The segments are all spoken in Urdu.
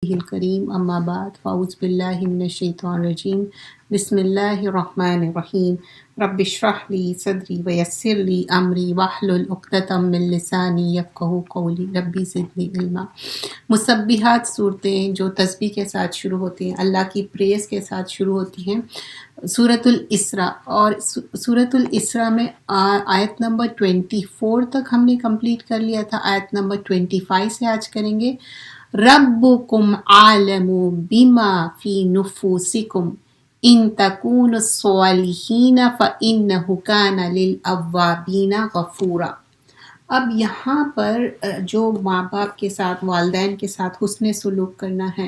وجهه الكريم أما بعد فأعوذ بالله من الشيطان الرجيم بسم الله الرحمن الرحيم رب اشرح لي صدري ويسر لي أمري واحلل عقدة من لساني يفقهوا قولي ربي زدني علما۔ مسبحات صورتیں جو تسبیح کے ساتھ شروع ہوتی ہیں، اللہ کی پریز کے ساتھ شروع ہوتی ہیں، سورۃ الاسراء، اور سورۃ الاسراء میں آیت نمبر 24 تک ہم نے کمپلیٹ کر لیا تھا۔ آیت نمبر 25 سے آج کریں گے۔ ربکم عالم بما فی نفوسکم ان تکونوا صالحین فانہ کان للأوابین غفورا۔ اب یہاں پر جو ماں باپ کے ساتھ، والدین کے ساتھ حسن سلوک کرنا ہے،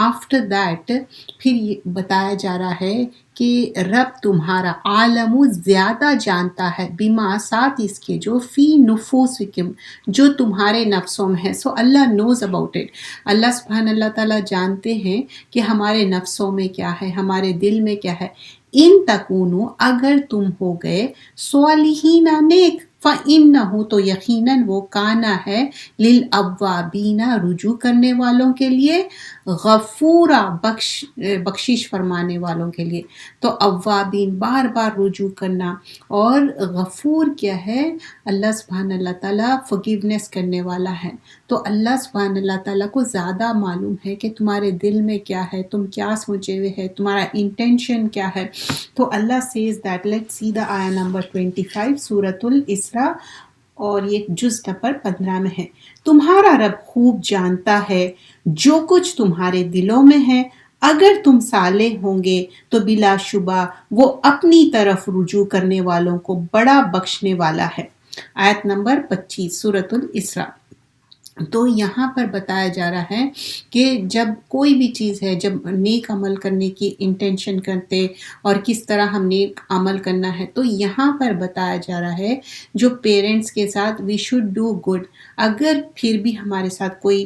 آفٹر دیٹ پھر یہ بتایا جا رہا ہے کہ رب تمہارا عالم زیادہ جانتا ہے، بما ساتھ اس کے جو فی نفوسکم جو تمہارے نفسوں میں ہے۔ سو اللہ نوز اباؤٹ اٹ۔ اللہ سبحانہ اللہ تعالیٰ جانتے ہیں کہ ہمارے نفسوں میں کیا ہے، ہمارے دل میں کیا ہے۔ ان تکونو اگر تم ہو گئے صالحین نیک، فَإِنَّهُ تو یقیناً وہ کانا ہے للأوابین رجوع کرنے والوں کے لیے، غفورا بخشش فرمانے والوں کے لیے۔ تو اوابین بار بار رجوع کرنا، اور غفور کیا ہے؟ اللہ سبحانہ اللہ تعالیٰ forgiveness کرنے والا ہے۔ تو اللہ سبحانہ اللہ تعالیٰ کو زیادہ معلوم ہے کہ تمہارے دل میں کیا ہے، تم کیا سوچے ہوئے ہے، تمہارا انٹینشن کیا ہے۔ تو اللہ says that let's see the ayah number 25 سورۃ الاسراء، اور یہ جز نمبر 15 میں ہے۔ تمہارا رب خوب جانتا ہے جو کچھ تمہارے دلوں میں ہے، اگر تم صالح ہوں گے تو بلا شبہ وہ اپنی طرف رجوع کرنے والوں کو بڑا بخشنے والا ہے۔ آیت نمبر 25 سورۃ الاسراء۔ تو یہاں پر بتایا جا رہا ہے کہ جب کوئی بھی چیز ہے، جب نیک عمل کرنے کی انٹینشن کرتے اور کس طرح ہم نیک عمل کرنا ہے، تو یہاں پر بتایا جا رہا ہے جو پیرنٹس کے ساتھ وی شوڈ ڈو گڈ۔ اگر پھر بھی ہمارے ساتھ کوئی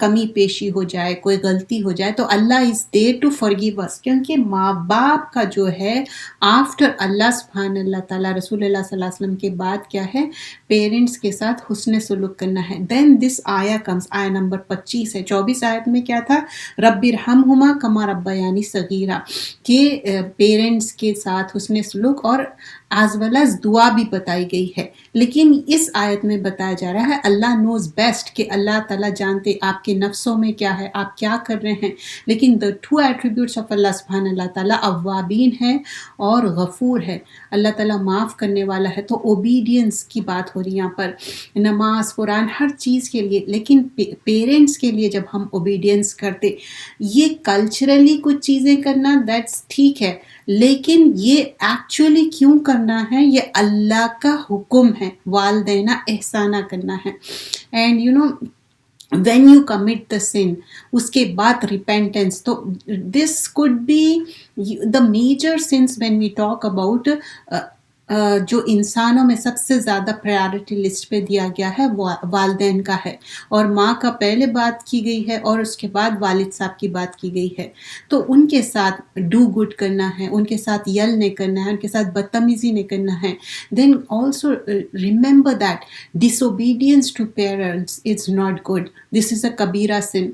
کمی پیشی ہو جائے، کوئی غلطی ہو جائے، تو اللہ از دیر ٹو forgive us، کیونکہ ماں باپ کا جو ہے آفٹر اللہ سبحانہ اللہ تعالیٰ، رسول اللہ صلی اللہ علیہ وسلم کے بعد کیا ہے؟ پیرنٹس کے ساتھ حسن سلوک کرنا ہے۔ دین دس آیا کمز، آیا نمبر 25 ہے۔ 24 آیت میں کیا تھا؟ رب ارحمہما کما ربیانی صغیرا، کہ پیرنٹس کے ساتھ حسن سلوک اور ایز ویل ایز دعا بھی بتائی گئی ہے۔ لیکن اس آیت میں بتایا جا رہا ہے اللہ نوز بیسٹ، کہ اللہ تعالیٰ جانتے آپ کے نفسوں میں کیا ہے، آپ کیا کر رہے ہیں۔ لیکن the two attributes of اللہ سبحانہ اللہ تعالیٰ اوابین ہے اور غفور ہے، اللہ تعالیٰ معاف کرنے والا ہے۔ تو اوبیڈینس کی بات ہو رہی ہے یہاں پر، نماز، قرآن، ہر چیز کے لیے۔ لیکن پیرنٹس کے لیے جب ہم اوبیڈینس کرتے، یہ کلچرلی کچھ چیزیں کرنا دیٹس ٹھیک ہے، لیکن یہ ایکچولی کیوں کرنا ہے؟ یہ اللہ کا حکم ہے، والدینہ احسانہ کرنا ہے۔ And you know when you commit the sin، اس کے بعد repentance، تو this could be the major sins when we talk about جو انسانوں میں سب سے زیادہ پرائیورٹی لسٹ پہ دیا گیا ہے والدین کا ہے، اور ماں کا پہلے بات کی گئی ہے اور اس کے بعد والد صاحب کی بات کی گئی ہے۔ تو ان کے ساتھ ڈو گڈ کرنا ہے، ان کے ساتھ یل نہیں کرنا ہے، ان کے ساتھ بدتمیزی نہیں کرنا ہے۔ Then also remember that disobedience to parents is not good, this is a کبیرہ sin.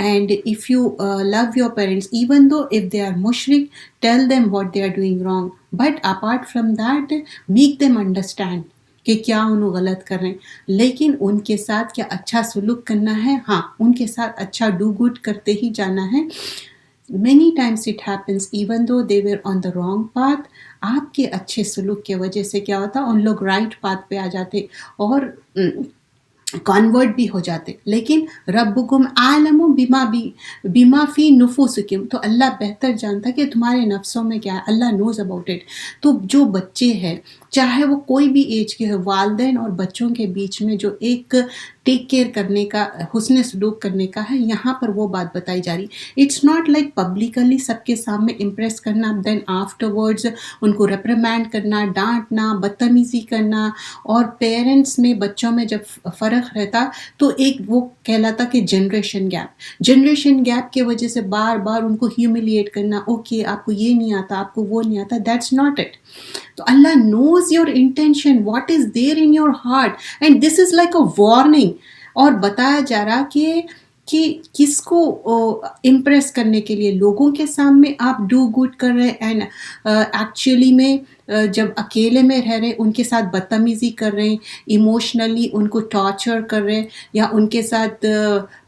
And if you love your parents, even though if they are mushrik, tell them what they are doing wrong. But apart from that, make them understand کہ کیا انہوں غلط کر رہے ہیں۔ لیکن ان کے ساتھ کیا اچھا سلوک کرنا ہے، ہاں ان کے ساتھ اچھا ڈو گڈ کرتے ہی جانا ہے۔ Many times it happens even though they were on the wrong path، آپ کے اچھے سلوک کی وجہ سے کیا ہوتا، ان لوگ رائٹ پاتھ پہ آ جاتے اور کنورٹ بھی ہو جاتے۔ لیکن ربکم عالم بما فی نفوسکم، تو اللہ بہتر جانتا کہ تمہارے نفسوں میں کیا ہے، اللہ نوز اباؤٹ اٹ۔ تو جو بچے ہیں، چاہے وہ کوئی بھی ایج کے ہو، والدین اور بچوں کے بیچ میں جو ایک ٹیک کیئر کرنے کا، حسن سلوک کرنے کا ہے، یہاں پر وہ بات بتائی جا رہی۔ اٹس ناٹ لائک پبلکلی سب کے سامنے امپریس کرنا، دین آفٹر ورڈز ان کو ریپریمینڈ کرنا، ڈانٹنا، بدتمیزی کرنا۔ اور پیرنٹس میں بچوں میں جب فرق رہتا تو ایک وہ کہلاتا کہ جنریشن گیپ کی وجہ سے بار بار ان کو ہیوملیٹ کرنا، اوکے آپ کو یہ نہیں آتا، آپ کو وہ نہیں آتا، دیٹس ناٹ اٹ۔ تو اللہ knows your intention, what is there in your heart, and this is like a warning۔ اور بتایا جا رہا کہ کہ کس کو امپریس کرنے کے لیے لوگوں کے سامنے آپ ڈو گڈ کر رہے ہیں، اینڈ ایکچولی میں جب اکیلے میں رہ رہے ان کے ساتھ بدتمیزی کر رہے ہیں، ایموشنلی ان کو ٹارچر کر رہے ہیں یا ان کے ساتھ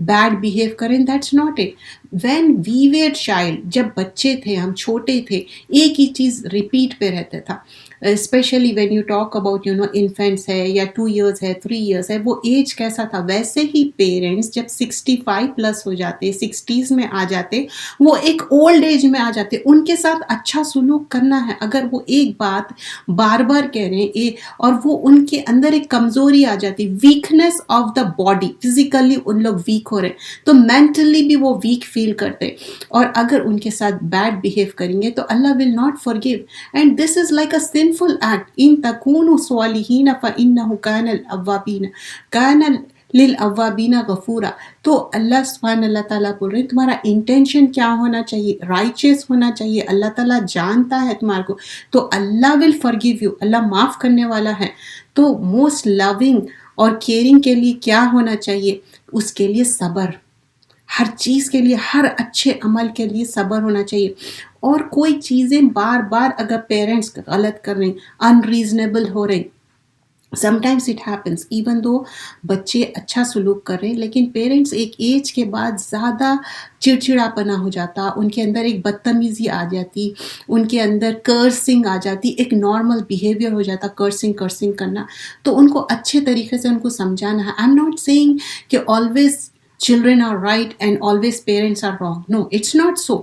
بیڈ بیہیو کر رہے ہیں. That's not it. When we were child, جب بچے تھے، ہم چھوٹے تھے، ایک ہی چیز ریپیٹ پہ رہتا تھا. Especially when you talk about infants ہے یا 2 years ہے 3 years ہے، وہ ایج کیسا تھا. ویسے ہی پیرنٹس جب 65 پلس ہو جاتے، 60s میں آ جاتے، وہ ایک اولڈ ایج میں آ جاتے، ان کے ساتھ اچھا سلوک کرنا ہے. اگر وہ ایک بات بار بار کہہ رہے ہیں اور وہ ان کے اندر ایک کمزوری آ جاتی، weakness of the body, physically ان لوگ ویک ہو رہے تو مینٹلی بھی وہ ویک فیل کرتے، اور اگر ان کے ساتھ بیڈ بیہیو کریں گے تو اللہ will not forgive. And this is like a sinful act. ان تکونوا صالحین فانہ کان الاوابین کان للاوابین غفورا. تو اللہ سبحانہ اللہ تعالیٰ بول رہے ہیں تمہارا انٹینشن کیا ہونا چاہیے، رائچیس ہونا چاہیے. اللہ تعالیٰ جانتا ہے تمہارے کو، تو اللہ ول forgive you. اللہ معاف کرنے والا ہے. تو موسٹ لونگ اور کیئرنگ کے لیے کیا ہونا چاہیے؟ اس کے لیے صبر. ہر چیز کے لیے، ہر اچھے عمل کے لیے صبر ہونا چاہیے. اور کوئی چیزیں بار بار اگر پیرنٹس غلط کر رہے ہیں، انریزنیبل ہو رہے، sometimes it happens even though بچے اچھا سلوک کر رہے ہیں، لیکن پیرنٹس ایک ایج کے بعد زیادہ چڑچڑا پنا ہو جاتا، ان کے اندر ایک بدتمیزی آ جاتی، ان کے اندر کرسنگ آ جاتی، ایک نارمل بیہیویئر ہو جاتا کرسنگ کرنا. تو ان کو اچھے طریقے سے ان کو سمجھانا ہے. I'm not saying کہ always children are right and always parents are wrong. No, it's not so.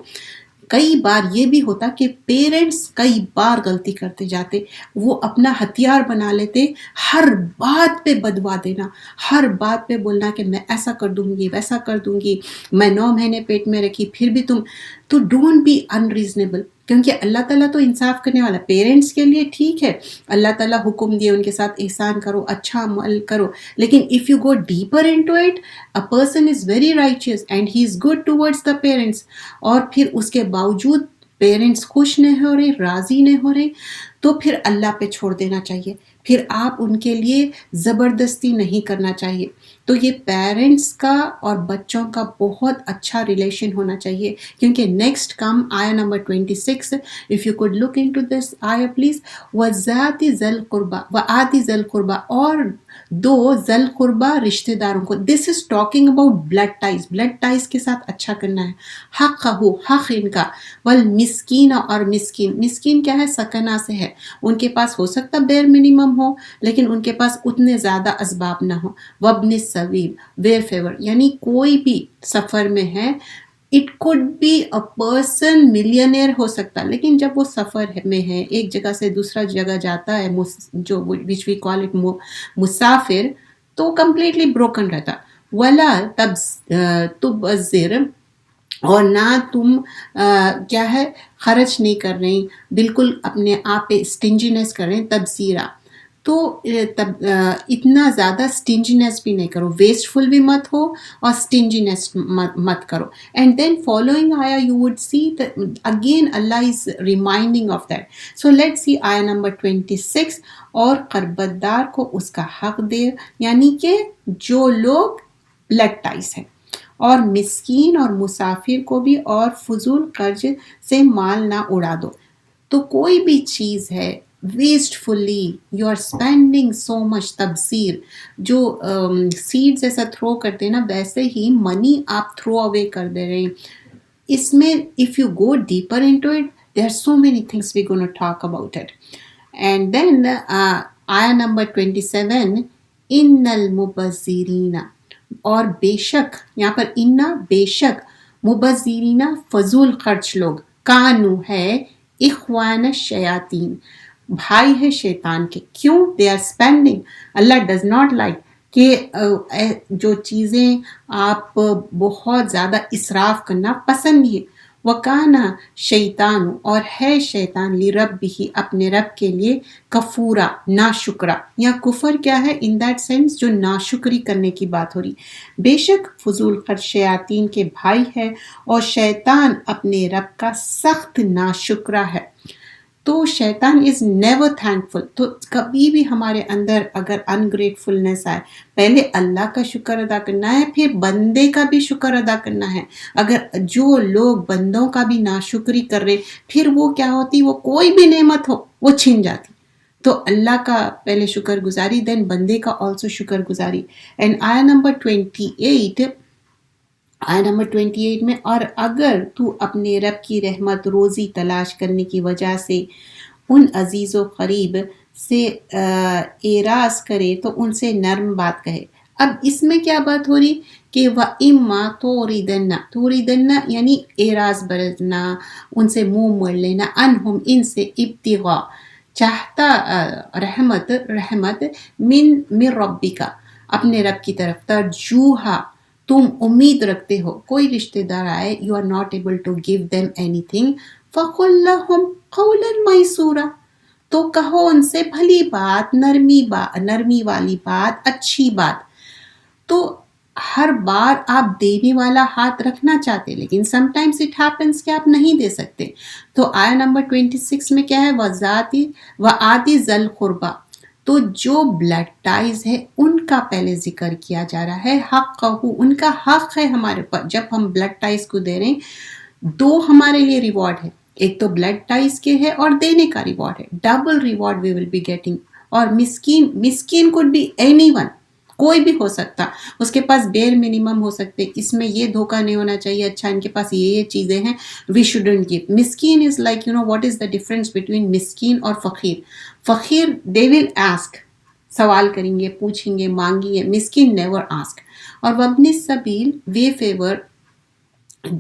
کئی بار یہ بھی ہوتا کہ پیرنٹس کئی بار غلطی کرتے جاتے، وہ اپنا ہتھیار بنا لیتے ہر بات پہ بدوا دینا، ہر بات پہ بولنا کہ میں ایسا کر دوں گی، ویسا کر دوں گی، میں 9 مہینے پیٹ میں رکھی پھر بھی تم. تو ڈونٹ بی انریزنیبل، کیونکہ اللہ تعالیٰ تو انصاف کرنے والا. پیرنٹس کے لیے ٹھیک ہے، اللہ تعالیٰ حکم دیے ان کے ساتھ احسان کرو، اچھا عمل کرو، لیکن if you go deeper into it, a person is very righteous and he is good towards the parents، اور پھر اس کے باوجود پیرنٹس خوش نہیں ہو رہے، راضی نہیں ہو رہے، تو پھر اللہ پہ چھوڑ دینا چاہیے. پھر آپ ان کے لیے زبردستی نہیں کرنا چاہیے. تو یہ پیرنٹس کا اور بچوں کا بہت اچھا ریلیشن ہونا چاہیے. کیونکہ نیکسٹ کم آیا number 26، if you could look into this آیا پلیز. وَذَاتِ ذَی الْقُرْبَى وَآتِ ذَی الْقُرْبَى، اور دو ذی القربہ رشتہ داروں کو. This is talking about blood ties. Blood ties کے ساتھ اچھا کرنا ہے. حق ان کا، والمسکین، اور مسکین کیا ہے؟ سکنا سے ہے. ان کے پاس ہو سکتا بیر منیمم ہو، لیکن ان کے پاس اتنے زیادہ اسباب نہ ہو. وابن السبیل، ویئر فیور، یعنی کوئی بھی سفر میں ہے، it could be a person millionaire ہو سکتا، لیکن جب وہ سفر میں ہے، ایک جگہ سے دوسرا جگہ جاتا ہے، جو وچ وی کال اٹ مسافر، تو کمپلیٹلی بروکن رہتا. ولا تبذر، اور نہ تم کیا ہے خرچ نہیں کر رہے، بالکل اپنے آپ پہ اسٹنجینس کر رہے ہیں، تبذیرہ. تو اتنا زیادہ اسٹنجینس بھی نہیں کرو، ویسٹفل بھی مت ہو اور اسٹنجینس مت کرو. اینڈ دین فالوئنگ آیا یو وڈ سی اگین اللہ is reminding of that. So let see آیا نمبر 26، اور قربتدار کو اس کا حق دے، یعنی کہ جو لوگ بلڈ ٹائز ہیں، اور مسکین اور مسافر کو بھی، اور فضول قرض سے مال نہ اڑا دو. تو کوئی بھی چیز ہے ویسٹفلی یو آر اسپینڈنگ سو مچ، تبذیر، جو سیڈز ایسا تھرو کرتے ہیں نا، ویسے ہی منی آپ تھرو اوے کر دے رہے ہیں. اس میں if you go deeper into it there are so many things we gonna talk about it. And then آیا نمبر 27، ان المبذرین، اور بے شک، یہاں پر انا بے شک، مبذرین فضول خرچ لوگ، کانو ہے، اخوان الشیاطین، بھائی ہے شیطان کے. کیوں؟ They are spending. اللہ ڈز ناٹ لائک کہ جو چیزیں آپ بہت زیادہ اسراف کرنا پسند نہیں ہے. وَكَانَ شیطان، اور ہے شیطان، لِرَبِّهِ، اپنے رب کے لیے، کفورا، ناشکرا. یا کفر کیا ہے ان دیٹ سینس، جو ناشکری کرنے کی بات ہو رہی. بے شک فضول خرچ شیاطین کے بھائی ہے، اور شیطان اپنے رب کا سخت ناشکرا ہے. تو شیطان از نیور تھینکفل. تو کبھی بھی ہمارے اندر اگر انگریٹفلنس آئے، پہلے اللہ کا شکر ادا کرنا ہے، پھر بندے کا بھی شکر ادا کرنا ہے. اگر جو لوگ بندوں کا بھی ناشکری کر رہے، پھر وہ کیا ہوتی، وہ کوئی بھی نعمت ہو وہ چھن جاتی. تو اللہ کا پہلے شکر گزاری، دین بندے کا آلسو شکر گزاری. اینڈ آیا نمبر 28 میں، اور اگر تو اپنے رب کی رحمت روزی تلاش کرنے کی وجہ سے ان عزیز و قریب سے اعراض کرے تو ان سے نرم بات کہے. اب اس میں کیا بات ہو رہی کہ وَإِمَّا تُورِدَنَّ یعنی اعراض برتنا، ان سے منہ موڑ لینا، انہم ان سے، ابتغاء چاہتا رحمت من ربکا اپنے رب کی طرف، ترجوہا تم امید رکھتے ہو. کوئی رشتہ دار آئے، you are not able to give them anything, فَقُلْ لَهُمْ قَوْلًا مَيْسُورًا تو کہو ان سے بھلی بات، نرمی والی بات، اچھی بات. تو ہر بار آپ دینے والا ہاتھ رکھنا چاہتے، لیکن سم ٹائمز اٹ ہیپنس کہ آپ نہیں دے سکتے. تو آیا نمبر 26 میں کیا ہے، وَآتِ ذَا الْقُرْبَى تو جو بلڈ ٹائز ہے ان کا پہلے ذکر کیا جا رہا ہے. حقہ ان کا حق ہے ہمارے پاس. جب ہم بلڈ ٹائز کو دے رہے ہیں، دو ہمارے لیے ریوارڈ ہے، ایک تو بلڈ ٹائز کے ہے اور دینے کا ریوارڈ ہے. Double reward we will be getting. اور مسکین کوڈ بی اینی ون، کوئی بھی ہو سکتا، اس کے پاس بیر منیمم ہو سکتے. اس میں یہ دھوکہ نہیں ہونا چاہیے اچھا ان کے پاس یہ چیزیں ہیں، وی شوڈنٹ گیو. مسکین is like what is the difference between مسکین اور فقیر. فقیر دے ول آسک، سوال کریں گے، پوچھیں گے، مانگیں گے. مسکین نیور آسک. اور وابن السبیل وے فیور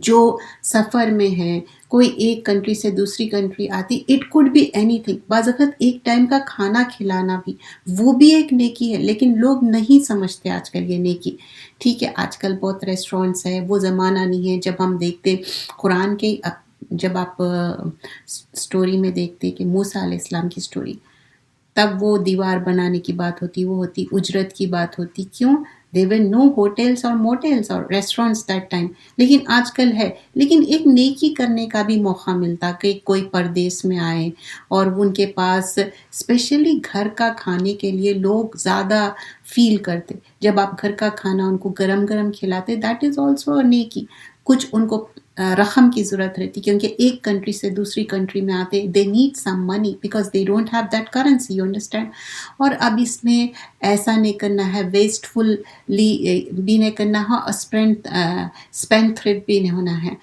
جو سفر میں ہے، کوئی ایک کنٹری سے دوسری کنٹری آتی، it could be anything. بعض وقت ایک ٹائم کا کھانا کھلانا بھی، وہ بھی ایک نیکی ہے، لیکن لوگ نہیں سمجھتے آج کل یہ نیکی. ٹھیک ہے، آج کل بہت ریسٹورینٹس ہے، وہ زمانہ نہیں ہے جب ہم دیکھتے قرآن کے، جب آپ سٹوری میں دیکھتے کہ موسیٰ علیہ السلام کی سٹوری، تب وہ دیوار بنانے کی بات ہوتی، وہ ہوتی اجرت کی بات ہوتی. کیوں؟ there were no hotels اور موٹیلس اور ریسٹورینٹس that time. لیکن آج کل ہے. لیکن ایک نیکی کرنے کا بھی موقع ملتا کہ کوئی پردیس میں آئے اور ان کے پاس اسپیشلی گھر کا کھانے کے لیے لوگ زیادہ فیل کرتے. جب آپ گھر کا کھانا ان کو گرم گرم کھلاتے، دیٹ از آلسو نیکی. کچھ ان کو رقم کی ضرورت رہتی کیونکہ ایک کنٹری سے دوسری کنٹری میں آتے، they need some money because they don't have that currency, you understand. اور اب اس میں ایسا نہیں کرنا ہے، ویسٹ فلی بھی نہیں کرنا ہے، اسپینڈ تھرپ بھی نہیں ہونا ہے.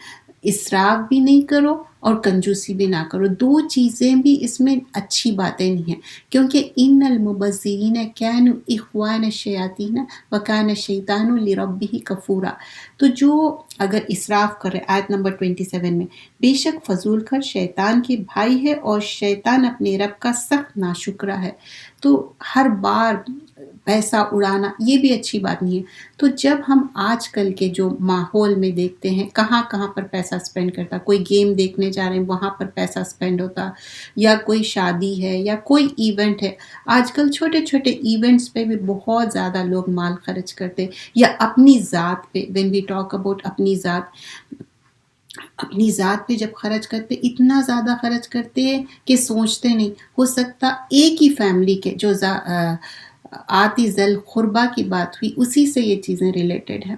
اسراف بھی نہیں کرو اور کنجوسی بھی نہ کرو. دو چیزیں بھی اس میں اچھی باتیں نہیں ہیں، کیونکہ ان المبذرین کانوا اخوان الشیاطین وکان الشیطان لربہ کفورا. تو جو اگر اسراف کرے، آیت نمبر 27 میں، بے شک فضول خرچ شیطان کے بھائی ہے اور شیطان اپنے رب کا سخت ناشکرا ہے. تو ہر بار پیسہ اڑانا یہ بھی اچھی بات نہیں ہے. تو جب ہم آج کل کے جو ماحول میں دیکھتے ہیں کہاں کہاں پر پیسہ سپینڈ کرتا، کوئی گیم دیکھنے جا رہے ہیں وہاں پر پیسہ سپینڈ ہوتا، یا کوئی شادی ہے یا کوئی ایونٹ ہے. آج کل چھوٹے چھوٹے ایونٹس پہ بھی بہت زیادہ لوگ مال خرچ کرتے، یا اپنی ذات پہ. when we talk about اپنی ذات پہ جب خرچ کرتے، اتنا زیادہ خرچ کرتے ہیں کہ سوچتے نہیں. ہو سکتا ایک ہی فیملی کے جو آتی ذل قربا کی بات ہوئی، اسی سے یہ چیزیں ریلیٹڈ ہیں.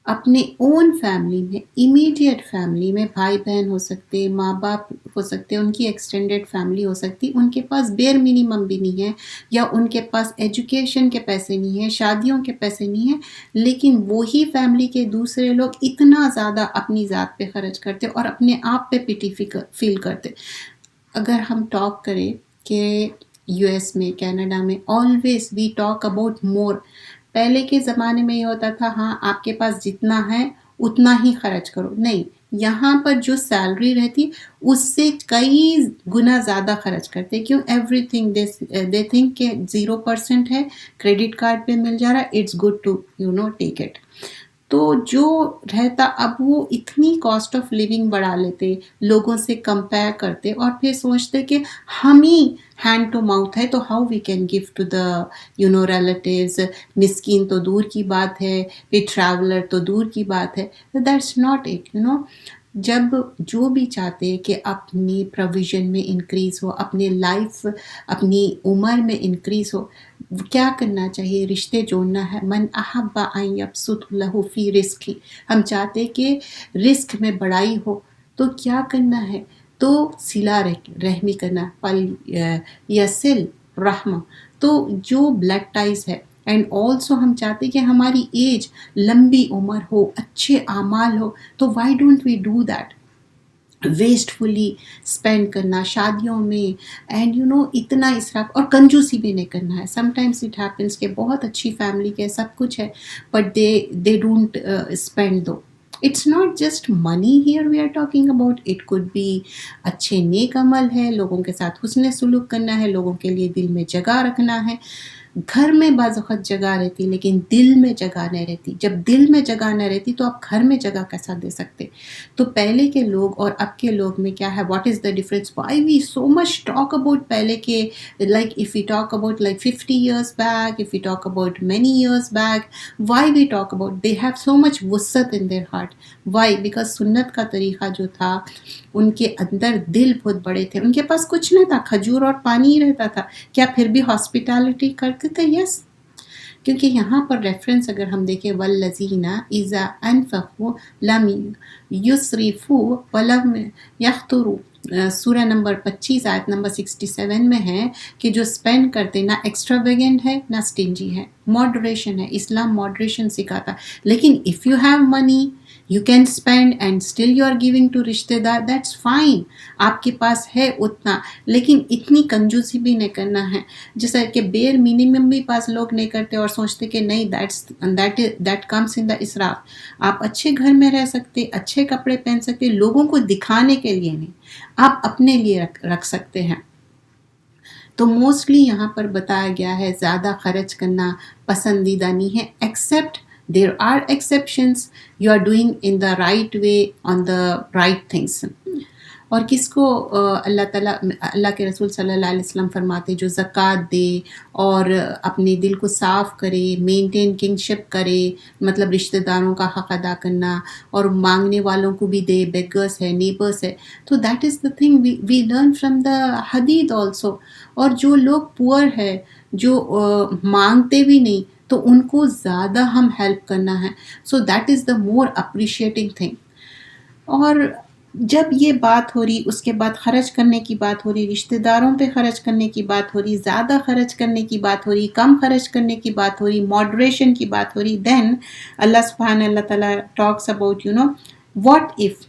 اپنے اون فیملی میں، امیڈیٹ فیملی میں بھائی بہن ہو سکتے، ماں باپ ہو سکتے، ان کی ایکسٹینڈیڈ فیملی ہو سکتی، ان کے پاس بیر منیمم بھی نہیں ہے، یا ان کے پاس ایجوکیشن کے پیسے نہیں ہیں، شادیوں کے پیسے نہیں ہیں، لیکن وہی فیملی کے دوسرے لوگ اتنا زیادہ اپنی ذات پہ خرچ کرتے اور اپنے آپ پہ پٹی فیل کرتے. اگر ہم ٹاک کریں کہ یو ایس میں، کینیڈا میں، always we talk about more. پہلے کے زمانے میں یہ ہوتا تھا، ہاں آپ کے پاس جتنا ہے اتنا ہی خرچ کرو. نہیں، یہاں پر جو سیلری رہتی اس سے کئی گنا زیادہ خرچ کرتے. کیوں؟ ایوری تھنگ دے تھنک کہ 0% ہے، کریڈٹ کارڈ پہ مل جا رہا ہے، it's good to take it. تو جو رہتا، اب وہ اتنی کاسٹ آف لیونگ بڑھا لیتے، لوگوں سے کمپیئر کرتے اور پھر سوچتے کہ ہم ہی ہینڈ ٹو ماؤتھ ہے تو how we can give to the relatives. مسکین تو دور کی بات ہے، پھر ٹریولر تو دور کی بات ہے. That's not it. جب جو بھی چاہتے کہ اپنی پروویژن میں انکریز ہو، اپنے لائف، اپنی عمر میں انکریز ہو، کیا کرنا چاہیے؟ رشتے جوڑنا ہے. من احب ان یبسط لہ فی رزق، ہم چاہتے کہ رزق میں بڑائی ہو تو کیا کرنا ہے؟ تو صلہ رحمی کرنا، پل یسل رحمہ، تو جو بلڈ ٹائز ہے. اینڈ آلسو ہم چاہتے کہ ہماری ایج، لمبی عمر ہو، اچھے اعمال ہو، تو why don't we do that? Wastefully spend کرنا شادیوں میں، اینڈ اتنا اسراف اور کنجوسی بھی نہیں کرنا ہے. سم ٹائمس اٹ ہیپنس کہ بہت اچھی فیملی کے سب کچھ ہے بٹ دے ڈونٹ اسپینڈ دو. It's not just money here we are talking about, it could be اچھے نیک عمل ہے، لوگوں کے ساتھ حسن سلوک کرنا ہے، لوگوں کے لیے دل میں جگہ رکھنا ہے. گھر میں بعض وقت جگہ رہتی لیکن دل میں جگہ نہیں رہتی. جب دل میں جگہ نہیں رہتی تو آپ گھر میں جگہ کیسا دے سکتے؟ تو پہلے کے لوگ اور اب کے لوگ میں کیا ہے؟ What is the difference? Why we so much talk about پہلے کے، like if you talk about like 50 years back, if we talk about many years back, why we talk about they have so much وسعت in their heart. why? because سنت کا طریقہ جو تھا، ان کے اندر دل بہت بڑے تھے. ان کے پاس کچھ نہیں تھا، کھجور اور پانی ہی رہتا تھا، کیا پھر بھی ہاسپٹیلٹی کرتے تھے؟ یس. کیونکہ یہاں پر ریفرنس اگر ہم دیکھیں، والذین اذا انفقوا لم یسرفوا ولم یقتروا، سورہ نمبر 25 آیت نمبر 67 میں ہے کہ جو اسپینڈ کرتے نہ ایکسٹراویگنٹ ہے نہ اسٹنجی ہے، ماڈریشن ہے. اسلام ماڈریشن سکھاتا. لیکن if you have money you can spend and still you are giving to رشتے دار، دیٹس فائن. آپ کے پاس ہے اتنا، لیکن اتنی کنجوسی بھی نہیں کرنا ہے جیسا کہ بیر منیمم بھی پاس لوگ نہیں کرتے اور سوچتے کہ نہیں دیٹ کمس ان دا اسراف. آپ اچھے گھر میں رہ سکتے، اچھے کپڑے پہن سکتے، لوگوں کو دکھانے کے لیے نہیں، آپ اپنے لیے رکھ سکتے ہیں. تو موسٹلی یہاں پر بتایا گیا ہے زیادہ خرچ کرنا پسندیدہ نہیں ہے، accept there are exceptions, you are doing in the right way on the right things. اور کس کو اللہ کے رسول صلی اللہ علیہ وسلم فرماتے جو زکوٰۃ دے اور اپنے دل کو صاف کرے، مینٹین کنگشپ کرے، مطلب رشتہ داروں کا حق ادا کرنا، اور مانگنے والوں کو بھی دے، بیگرس ہے، نیبرس ہے. تو that is the thing we learn from the حدیث آلسو. اور جو لوگ پور ہے، جو مانگتے بھی نہیں، تو ان کو زیادہ ہم ہیلپ کرنا ہے. So that is the more appreciating thing. اور جب یہ بات ہو رہی، اس کے بعد خرچ کرنے کی بات ہو رہی، رشتہ داروں پہ خرچ کرنے کی بات ہو رہی، زیادہ خرچ کرنے کی بات ہو رہی، کم خرچ کرنے کی بات ہو رہی، ماڈریشن کی بات ہو رہی، دین اللہ تعالیٰ talks about what if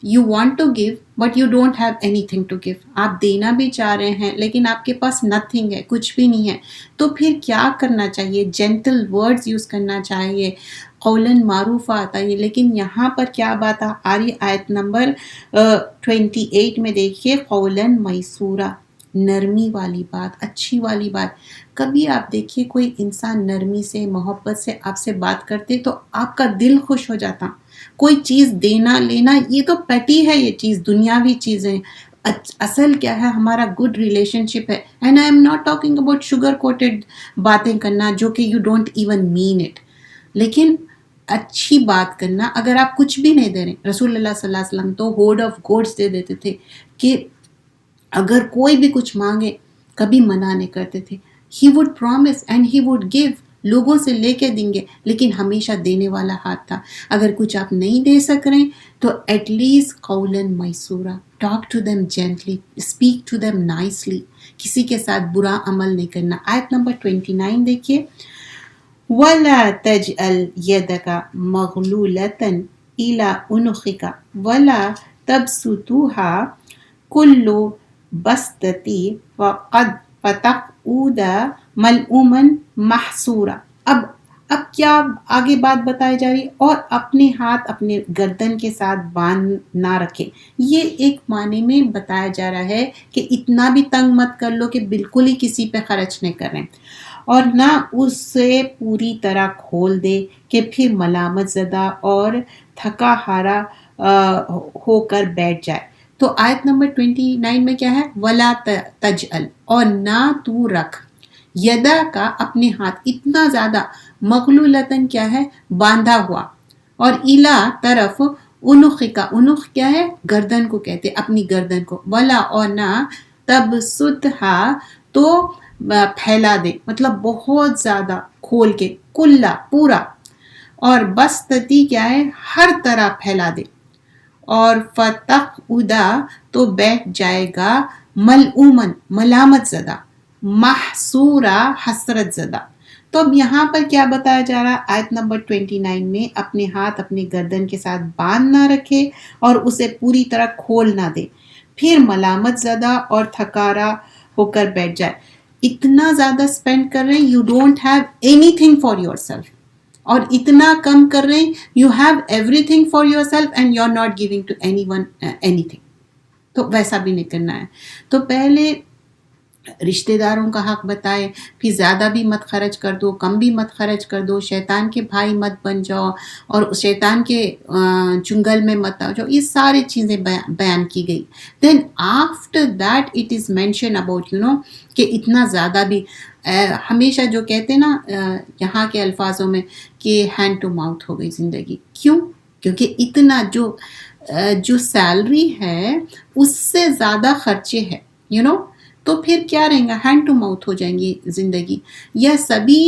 you want to give but you don't have anything to give. آپ دینا بھی چاہ رہے ہیں لیکن آپ کے پاس نتھنگ ہے، کچھ بھی نہیں ہے. تو پھر کیا کرنا چاہیے؟ جینٹل ورڈز یوز کرنا چاہیے، قولاً معروف آتا ہے. لیکن یہاں پر کیا بات آ رہی؟ آیت نمبر 28 میں دیکھیے، قولاً میسورا، نرمی والی بات، اچھی والی بات. کبھی آپ دیکھیے کوئی انسان نرمی سے، محبت سے آپ سے بات کرتے تو آپ کا دل خوش ہو جاتا. کوئی چیز دینا لینا یہ تو پیٹی ہے، یہ چیز دنیاوی چیزیں. اصل کیا ہے؟ ہمارا گڈ ریلیشن شپ ہے. And I am not talking about sugar quoted باتیں کرنا جو کہ you don't even mean it, لیکن اچھی بات کرنا. اگر آپ کچھ بھی نہیں دے رہے، رسول اللہ صلی اللہ علیہ وسلم تو ہوڈ آف گوڈس دے دیتے تھے کہ اگر کوئی بھی کچھ مانگے کبھی منع نہیں کرتے تھے. He would promise and he would give, لوگوں سے لے کے دیں گے لیکن ہمیشہ دینے والا ہاتھ تھا. اگر کچھ آپ نہیں دے سک رہے تو ایٹ لیسٹ قولاً میسورا، talk to them gently, speak to them nicely, کسی کے ساتھ برا عمل نہیں کرنا. آیت نمبر 29 دیکھیے، وَلَا تَجْعَلْ يَدَكَ مَغْلُولَةً إِلَىٰ عُنُقِكَ وَلَا تَبْسُطْهَا كُلَّ بَسْطَةٍ فَتَقْعُدَ مَلْعُومًا مَحْسُورًا. اب کیا آگے بات بتائی جا رہی؟ اور اپنے ہاتھ اپنے گردن کے ساتھ باندھ نہ رکھے. یہ ایک معنی میں بتایا جا رہا ہے کہ اتنا بھی تنگ مت کر لو کہ بالکل ہی کسی پہ خرچ نہیں کر رہے، اور نہ اسے پوری طرح کھول دے کہ پھر ملامت زدہ اور تھکا ہارا ہو کر بیٹھ جائے. تو آیت نمبر 29 میں کیا ہے؟ وَلَا تَجْعَلْ، اور نہ تو رکھ، یدا کا اپنے ہاتھ اتنا زیادہ، مغلولتاً کیا ہے؟ باندھا ہوا، اور الا طرف انخ انخ کیا ہے؟ گردن کو کہتے، اپنی گردن کو، ولا اور نہ تبسطھا تو پھیلا دے، مطلب بہت زیادہ کھول کے، کلا پورا، اور بسطتی کیا ہے؟ ہر طرح پھیلا دے، اور فتقعدا تو بیٹھ جائے گا ملعومن ملامت زدہ، محسورا حسرت زدہ۔ تو اب یہاں پر کیا بتایا جا رہا ہے آیت نمبر 29 میں؟ اپنے ہاتھ اپنے گردن کے ساتھ باندھ نہ رکھے اور اسے پوری طرح کھول نہ دے، پھر ملامت زدہ اور تھکارا ہو کر بیٹھ جائے۔ اتنا زیادہ اسپینڈ کر رہے ہیں، you don't have anything for yourself, اور اتنا کم کر رہے ہیں، you have everything for yourself and you are not giving to anyone anything. تو ویسا بھی نہیں کرنا ہے۔ تو پہلے رشتہ داروں کا حق بتائے، پھر زیادہ بھی مت خرچ کر دو، کم بھی مت خرچ کر دو، شیطان کے بھائی مت بن جاؤ، اور شیطان کے چنگل میں مت آ جاؤ، یہ ساری چیزیں بیان کی گئی۔ Then after that it is mention about کہ اتنا زیادہ بھی ہمیشہ جو کہتے ہیں نا یہاں کے الفاظوں میں کہ ہینڈ ٹو ماؤتھ ہو گئی زندگی۔ کیوں؟ کیونکہ اتنا جو سیلری ہے اس سے زیادہ خرچے ہے، تو پھر کیا رہیں گا؟ ہینڈ ٹو ماؤتھ ہو جائیں گی زندگی، یا سبھی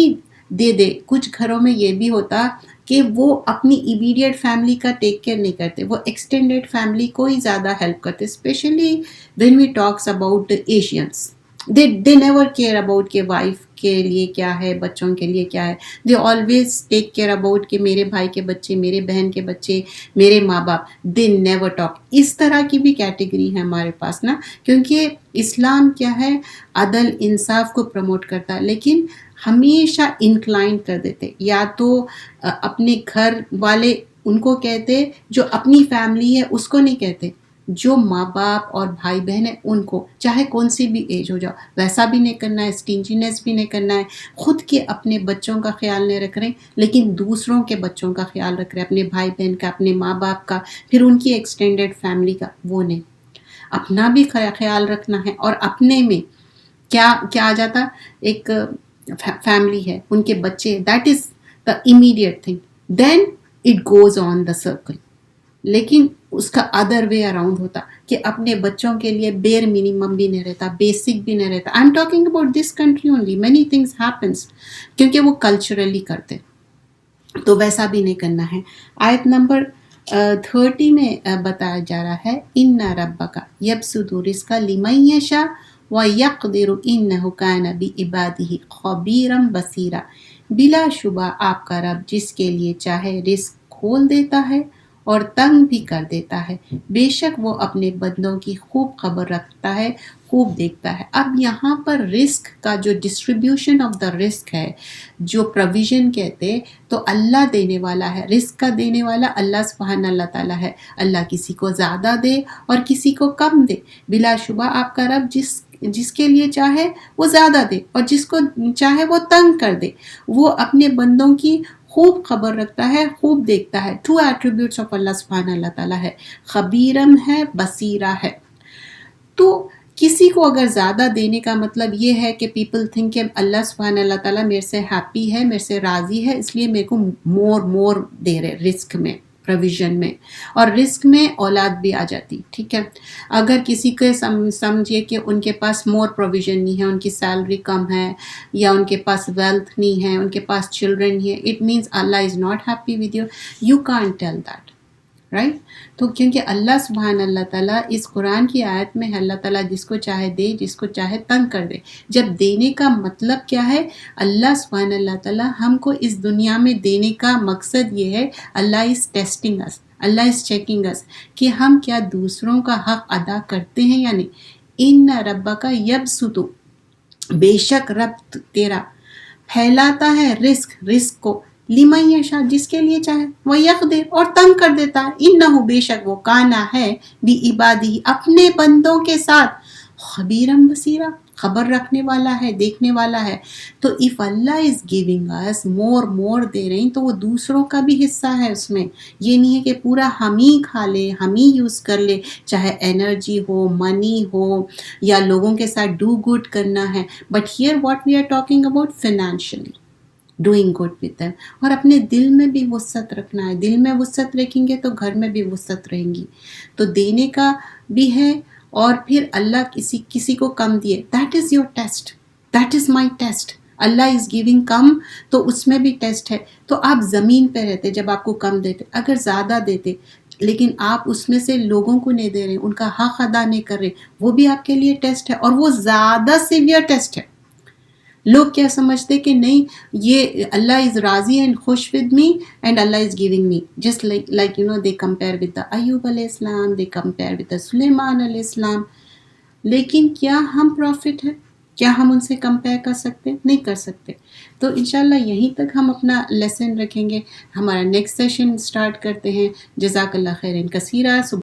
دے دے۔ کچھ گھروں میں یہ بھی ہوتا کہ وہ اپنی ایمیڈیٹ فیملی کا ٹیک کیئر نہیں کرتے، وہ ایکسٹینڈیڈ فیملی کو ہی زیادہ ہیلپ کرتے، especially when we talks about Asians, they never care about کہ وائف کے لیے کیا ہے، بچوں کے لیے کیا ہے، they always take care about کہ میرے بھائی کے بچے، میرے بہن کے بچے، میرے ماں باپ، they never talk۔ اس طرح کی بھی کیٹیگری ہے ہمارے پاس نا، کیونکہ اسلام کیا ہے؟ عدل انصاف کو پروموٹ کرتا ہے، لیکن ہمیشہ انکلائن کر دیتے، یا تو اپنے گھر والے ان کو کہتے، جو اپنی فیملی ہے اس کو نہیں کہتے، جو ماں باپ اور بھائی بہن ہیں ان کو، چاہے کون سی بھی ایج ہو جاؤ، ویسا بھی نہیں کرنا ہے، اسٹینجینس بھی نہیں کرنا ہے، خود کے اپنے بچوں کا خیال نہیں رکھ رہے لیکن دوسروں کے بچوں کا خیال رکھ رہے، اپنے بھائی بہن کا، اپنے ماں باپ کا، پھر ان کی ایکسٹینڈیڈ فیملی کا، وہ نہیں، اپنا بھی خیال رکھنا ہے۔ اور اپنے میں کیا آ جاتا؟ ایک فیملی ہے، ان کے بچے، that is the immediate thing, then it goes on the circle. لیکن اس کا ادر وے اراؤنڈ ہوتا کہ اپنے بچوں کے لیے بیر منیمم بھی نہیں رہتا، بیسک بھی نہیں رہتا۔ I am talking about this country only, many things happens, کیونکہ وہ کلچرلی کرتے، تو ویسا بھی نہیں کرنا ہے۔ آیت نمبر 30 میں بتایا جا رہا ہے ان ربک یبسط الرزق لمن یشاء ویقدر انہ کان بعبادہ خبیرا بصیرا۔ بلا شبہ آپ کا رب جس کے لیے چاہے رزق کھول دیتا ہے اور تنگ بھی کر دیتا ہے، بے شک وہ اپنے بندوں کی خوب خبر رکھتا ہے، خوب دیکھتا ہے۔ اب یہاں پر رزق کا جو ڈسٹریبیوشن آف دا رزق ہے، جو پروویژن کہتے، تو اللہ دینے والا ہے، رزق کا دینے والا اللہ سبحانہ اللہ تعالیٰ ہے۔ اللہ کسی کو زیادہ دے اور کسی کو کم دے، بلا شبہ آپ کا رب جس کے لیے چاہے وہ زیادہ دے اور جس کو چاہے وہ تنگ کر دے، وہ اپنے بندوں کی خوب خبر رکھتا ہے، خوب دیکھتا ہے۔ 2 ایٹریبیوٹس آف اللہ سبحانہ اللہ تعالیٰ ہے، خبیرم ہے، بصیرہ ہے۔ تو کسی کو اگر زیادہ دینے کا مطلب یہ ہے کہ پیپل تھنک کہ اللہ سبحانہ اللہ تعالیٰ میرے سے ہیپی ہے، میرے سے راضی ہے، اس لیے میرے کو مور دے رہے رزق میں، پروویژن میں، اور رزق میں اولاد بھی آ جاتی، ٹھیک ہے۔ اگر کسی کے سمجھے کہ ان کے پاس مور پروویژن نہیں ہے، ان کی سیلری کم ہے، یا ان کے پاس ویلتھ نہیں ہے، ان کے پاس چلڈرن نہیں ہے، it means Allah is not happy with you, you can't tell that, right? تو کیونکہ اللہ سبحانہ اللہ تعالیٰ اس قرآن کی آیت میں ہے، اللہ تعالیٰ جس کو چاہے دے، جس کو چاہے تنگ کر دے۔ جب دینے کا مطلب کیا ہے؟ اللہ سبحانہ اللہ تعالیٰ ہم کو اس دنیا میں دینے کا مقصد یہ ہے، اللہ is testing us, Allah is checking اس، کہ ہم کیا دوسروں کا حق ادا کرتے ہیں یا نہیں۔ ان ربک یبسط، بے شک رب تیرا پھیلاتا ہے رزق کو، لمن یشاء جس کے لیے چاہے، ویقدر اور تنگ کر دیتا ہے، انہ بے شک وہ کانا ہے بعبادہ اپنے بندوں کے ساتھ، خبیرم بصیرا خبر رکھنے والا ہے، دیکھنے والا ہے۔ تو اف اللہ از گیونگ اس مور دے رہے ہیں، تو وہ دوسروں کا بھی حصہ ہے اس میں، یہ نہیں ہے کہ پورا ہم ہی کھا لے، ہم ہی یوز کر لے، چاہے انرجی ہو، منی ہو، یا لوگوں کے ساتھ ڈو گڈ کرنا ہے، but here what we are talking about financially, doing good with them. اور اپنے دل میں بھی وسعت رکھنا ہے. دل میں وسعت رکھیں گے تو گھر میں بھی وسعت رہیں گی. تو دینے کا بھی ہے اور پھر اللہ کسی کو کم دیے. That is your test. That is my test. اللہ از گیونگ کم تو اس میں بھی ٹیسٹ ہے. تو آپ زمین پہ رہتے جب آپ کو کم دیتے, اگر زیادہ دیتے لیکن آپ اس میں سے لوگوں کو نہیں دے رہے, ان کا حق ادا نہیں کر رہے, وہ بھی آپ کے لیے ٹیسٹ ہے, اور وہ زیادہ سیویئر ٹیسٹ ہے. لوگ کیا سمجھتے کہ نہیں یہ اللہ از راضی اینڈ خوش with me and Allah is giving me, just like they compare with the Ayub علیہ السلام, دے کمپیئر ود دا سلیمان علیہ السلام. لیکن کیا ہم پروفٹ ہیں؟ کیا ہم ان سے کمپیئر کر سکتے؟ نہیں کر سکتے. تو انشاءاللہ یہیں تک ہم اپنا لیسن رکھیں گے. ہمارا نیکسٹ سیشن سٹارٹ کرتے ہیں. جزاک اللہ خیرن کثیرہ.